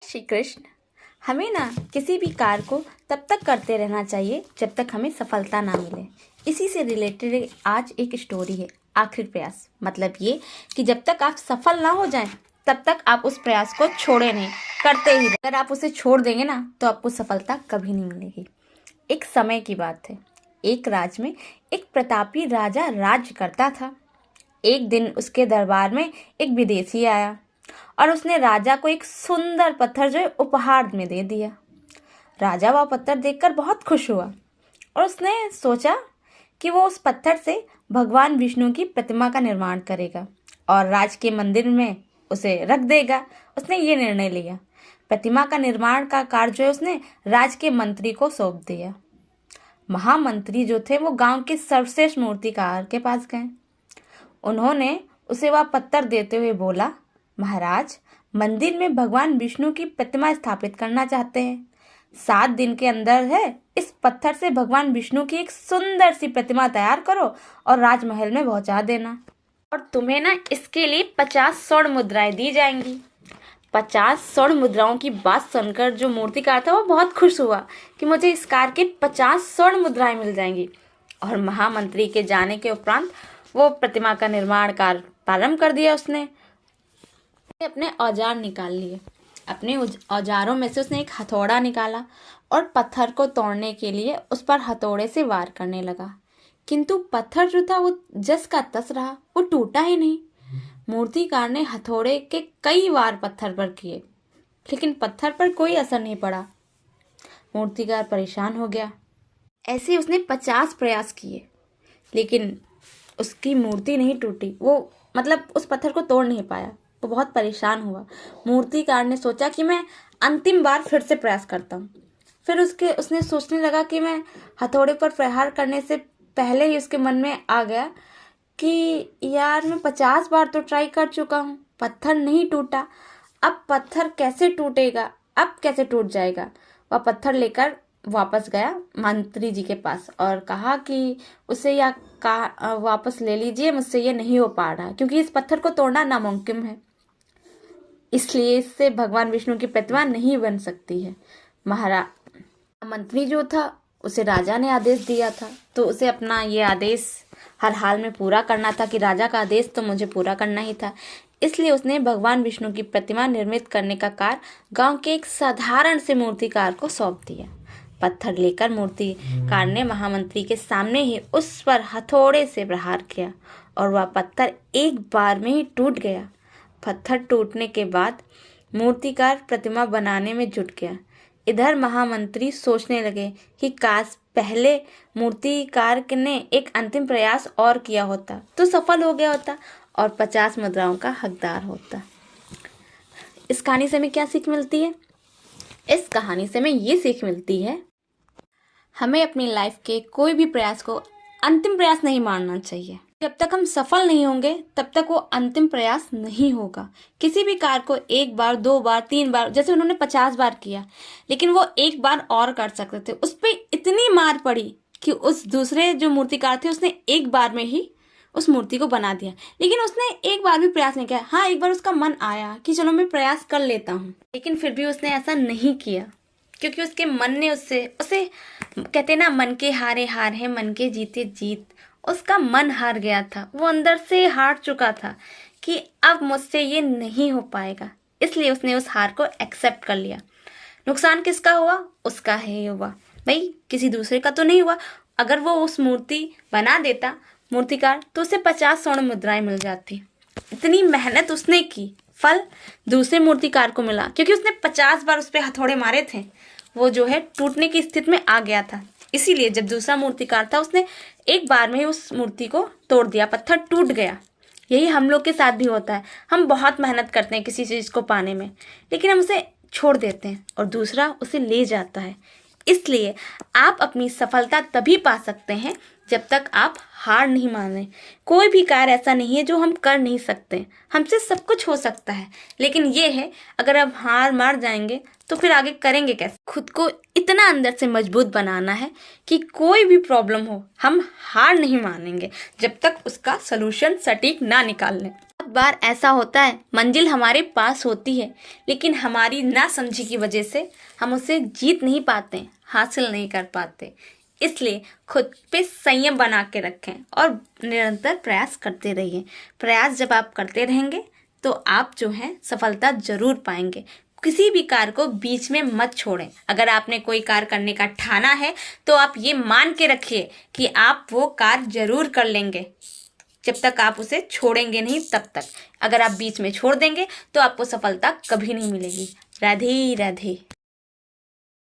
श्री कृष्ण। हमें ना किसी भी कार्य को तब तक करते रहना चाहिए जब तक हमें सफलता ना मिले। इसी से रिलेटेड आज एक स्टोरी है, आखिरी प्रयास। मतलब ये कि जब तक आप सफल ना हो जाएं तब तक आप उस प्रयास को छोड़े नहीं, करते ही। अगर आप उसे छोड़ देंगे ना तो आपको सफलता कभी नहीं मिलेगी। एक समय की बात है, एक राज्य में एक प्रतापी राजा राज्य करता था। एक दिन उसके दरबार में एक विदेशी आया और उसने राजा को एक सुंदर पत्थर जो है उपहार में दे दिया। राजा वह पत्थर देखकर बहुत खुश हुआ और उसने सोचा कि वो उस पत्थर से भगवान विष्णु की प्रतिमा का निर्माण करेगा और राज के मंदिर में उसे रख देगा। उसने ये निर्णय लिया। प्रतिमा का निर्माण का कार्य जो है उसने राज के मंत्री को सौंप दिया। महामंत्री जो थे वो गांव के सर्वश्रेष्ठ मूर्तिकार के पास गए। उन्होंने उसे वह पत्थर देते हुए बोला, महाराज, मंदिर में भगवान विष्णु की प्रतिमा स्थापित करना चाहते हैं। 7 दिन के अंदर है इस पत्थर से भगवान विष्णु की एक सुंदर सी प्रतिमा तैयार करो और राजमहल में पहुंचा देना। और तुम्हें ना इसके लिए 50 स्वर्ण मुद्राएं दी जाएंगी। 50 स्वर्ण मुद्राओं की बात सुनकर जो मूर्तिकार था वो बहुत खुश हुआ कि मुझे इस कार्य के 50 स्वर्ण मुद्राएं मिल जाएंगी। और महामंत्री के जाने के उपरांत वो प्रतिमा का निर्माण कार्य प्रारंभ कर दिया। उसने अपने औजार निकाल लिए। अपने औजारों में से उसने एक हथौड़ा निकाला और पत्थर को तोड़ने के लिए उस पर हथौड़े से वार करने लगा। किंतु पत्थर जो था वो जस का तस रहा, वो टूटा ही नहीं। मूर्तिकार ने हथौड़े के कई वार पत्थर पर किए लेकिन पत्थर पर कोई असर नहीं पड़ा। मूर्तिकार परेशान हो गया। ऐसे उसने 50 प्रयास किए लेकिन उसकी मूर्ति नहीं टूटी। वो उस पत्थर को तोड़ नहीं पाया। वो बहुत परेशान हुआ। मूर्तिकार ने सोचा कि मैं अंतिम बार फिर से प्रयास करता हूँ। फिर उसने सोचने लगा कि मैं हथौड़े पर प्रहार करने से पहले ही उसके मन में आ गया कि यार मैं 50 बार तो ट्राई कर चुका हूँ, पत्थर नहीं टूटा। अब पत्थर कैसे टूटेगा, अब कैसे टूट जाएगा। वह पत्थर लेकर वापस गया मंत्री जी के पास और कहा कि उसे वापस ले लीजिए, मुझसे ये नहीं हो पा रहा क्योंकि इस पत्थर को तोड़ना नामुमकिन है, इसलिए इससे भगवान विष्णु की प्रतिमा नहीं बन सकती है। मंत्री जो था उसे राजा ने आदेश दिया था तो उसे अपना ये आदेश हर हाल में पूरा करना था कि राजा का आदेश तो मुझे पूरा करना ही था। इसलिए उसने भगवान विष्णु की प्रतिमा निर्मित करने का कार्य गांव के एक साधारण से मूर्तिकार को सौंप दिया। पत्थर लेकर मूर्तिकार ने महामंत्री के सामने ही उस पर हथौड़े से प्रहार किया और वह पत्थर एक बार में ही टूट गया। पत्थर टूटने के बाद मूर्तिकार प्रतिमा बनाने में जुट गया। इधर महामंत्री सोचने लगे कि काश पहले मूर्तिकार ने एक अंतिम प्रयास और किया होता तो सफल हो गया होता और 50 मुद्राओं का हकदार होता। इस कहानी से हमें क्या सीख मिलती है? इस कहानी से हमें ये सीख मिलती है, हमें अपनी लाइफ के कोई भी प्रयास को अंतिम प्रयास नहीं मानना चाहिए। जब तक हम सफल नहीं होंगे तब तक वो अंतिम प्रयास नहीं होगा। किसी भी कार्य को 1 बार, 2 बार, 3 बार, जैसे उन्होंने 50 बार किया लेकिन वो 1 बार और कर सकते थे। उस पर इतनी मार पड़ी कि उस दूसरे जो मूर्तिकार थे उसने 1 बार में ही उस मूर्ति को बना दिया लेकिन उसने 1 बार भी प्रयास नहीं किया। हाँ, 1 बार उसका मन आया कि चलो मैं प्रयास कर लेता हूँ, लेकिन फिर भी उसने ऐसा नहीं किया क्योंकि उसके मन ने उसे कहते ना, मन के हारे हार है, मन के जीते जीत। उसका मन हार गया था, वो अंदर से हार चुका था कि अब मुझसे ये नहीं हो पाएगा। इसलिए उसने उस हार को एक्सेप्ट कर लिया। नुकसान किसका हुआ? उसका है हुआ भाई, किसी दूसरे का तो नहीं हुआ। अगर वो उस मूर्ति बना देता मूर्तिकार तो उसे 50 स्वर्ण मुद्राएं मिल जाती। इतनी मेहनत उसने की, फल दूसरे मूर्तिकार को मिला क्योंकि उसने 50 बार उस पर हथौड़े मारे थे। वो जो है टूटने की स्थिति में आ गया था। इसीलिए जब दूसरा मूर्तिकार था उसने 1 बार में ही उस मूर्ति को तोड़ दिया, पत्थर टूट गया। यही हम लोग के साथ भी होता है। हम बहुत मेहनत करते हैं किसी चीज़ को पाने में लेकिन हम उसे छोड़ देते हैं और दूसरा उसे ले जाता है। इसलिए आप अपनी सफलता तभी पा सकते हैं जब तक आप हार नहीं माने। कोई भी कार्य ऐसा नहीं है जो हम कर नहीं सकते। हमसे सब कुछ हो सकता है लेकिन ये है, अगर आप हार मार जाएंगे तो फिर आगे करेंगे कैसे? खुद को इतना अंदर से मजबूत बनाना है कि कोई भी प्रॉब्लम हो हम हार नहीं मानेंगे जब तक उसका सलूशन सटीक ना निकाल लें। बार ऐसा होता है, मंजिल हमारे पास होती है लेकिन हमारी नासमझी की वजह से हम उसे जीत नहीं पाते, हासिल नहीं कर पाते। इसलिए खुद पे संयम बना के रखें और निरंतर प्रयास करते रहिए। प्रयास जब आप करते रहेंगे तो आप जो है सफलता जरूर पाएंगे। किसी भी कार्य को बीच में मत छोड़ें। अगर आपने कोई कार्य करने का ठाना है तो आप ये मान के रखिए कि आप वो कार्य जरूर कर लेंगे। जब तक आप उसे छोड़ेंगे नहीं तब तक। अगर आप बीच में छोड़ देंगे तो आपको सफलता कभी नहीं मिलेगी। राधे राधे।